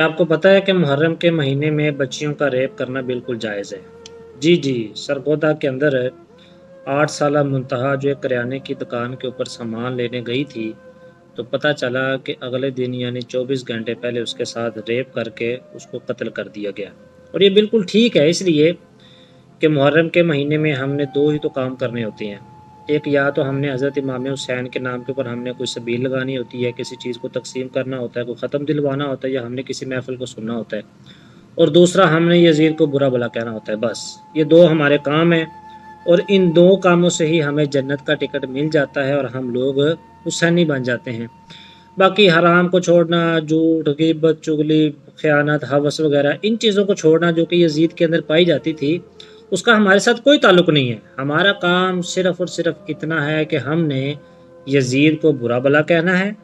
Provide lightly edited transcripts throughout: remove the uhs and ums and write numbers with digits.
आपको पता है कि मुहर्रम के महीने में बच्चियों का रेप करना बिल्कुल जायज़ है। जी जी, सरगोदा के अंदर 8 साला मुंतहा जो एक करियाने की दुकान के ऊपर सामान लेने गई थी, तो पता चला कि अगले दिन यानी 24 घंटे पहले उसके साथ रेप करके उसको कत्ल कर दिया गया। और ये बिल्कुल ठीक है, इसलिए कि मुहर्रम के महीने में हमने दो ही तो काम करने होते हैं। एक, या तो हमने हज़रत इमाम हुसैन के नाम के ऊपर हमने कोई सबील लगानी होती है, किसी चीज़ को तकसीम करना होता है, कोई ख़त्म दिलवाना होता है, या हमने किसी महफ़िल को सुनना होता है। और दूसरा, हमने यज़ीद को बुरा भला कहना होता है। बस ये दो हमारे काम हैं, और इन दो कामों से ही हमें जन्नत का टिकट मिल जाता है और हम लोग हुसैनी बन जाते हैं। बाकी हराम को छोड़ना, झूठ, ग़ीबत, चुगली, ख़यानत, हवस वगैरह, इन चीज़ों को छोड़ना जो कि यज़ीद के अंदर पाई जाती थी, उसका हमारे साथ कोई ताल्लुक़ नहीं है। हमारा काम सिर्फ़ और सिर्फ़ इतना है कि हमने यज़ीद को बुरा भला कहना है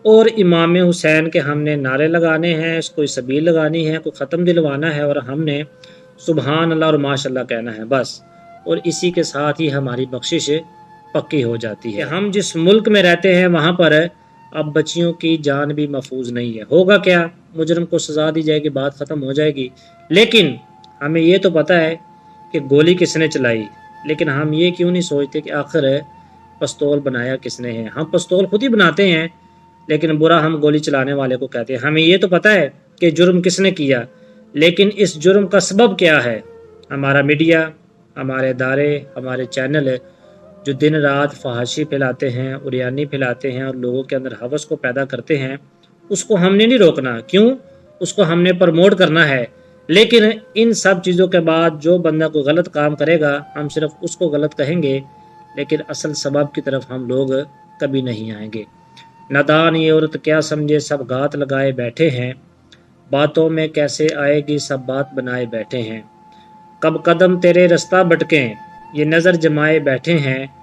और इमाम हुसैन के हमने नारे लगाने हैं, कोई सबील लगानी है, कोई ख़त्म दिलवाना है, और हमने सुबहान अल्लाह और माशाअल्लाह कहना है, बस। और इसी के साथ ही हमारी बख्शिश पक्की हो जाती है। हम जिस मुल्क में रहते हैं वहाँ पर अब बच्चियों की जान भी महफूज नहीं है। होगा क्या, मुजरिम को सज़ा दी जाएगी, बात ख़त्म हो जाएगी। लेकिन हमें ये तो पता है कि गोली किसने चलाई, लेकिन हम ये क्यों नहीं सोचते कि आखिर पिस्तौल बनाया किसने है। हम पिस्तौल खुद ही बनाते हैं, लेकिन बुरा हम गोली चलाने वाले को कहते हैं। हमें ये तो पता है कि जुर्म किसने किया, लेकिन इस जुर्म का सबब क्या है। हमारा मीडिया, हमारे इदारे, हमारे चैनल जो दिन रात फहाशी फैलाते हैं, उरियानी फैलाते हैं और लोगों के अंदर हवस को पैदा करते हैं, उसको हमने नहीं रोकना। क्यों? उसको हमने प्रमोट करना है। लेकिन इन सब चीज़ों के बाद जो बंदा कोई गलत काम करेगा, हम सिर्फ उसको गलत कहेंगे, लेकिन असल सबब की तरफ हम लोग कभी नहीं आएंगे। नादान ये औरत क्या समझे, सब घात लगाए बैठे हैं, बातों में कैसे आएगी, सब बात बनाए बैठे हैं। कब कदम तेरे रास्ता भटकें, ये नज़र जमाए बैठे हैं।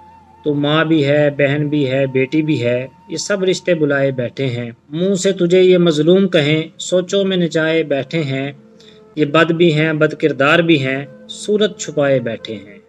तो माँ भी है, बहन भी है, बेटी भी है, ये सब रिश्ते बुलाए बैठे हैं। मुंह से तुझे ये मजलूम कहें, सोचों में नचाए बैठे हैं। ये बद भी हैं, बद किरदार भी हैं, सूरत छुपाए बैठे हैं।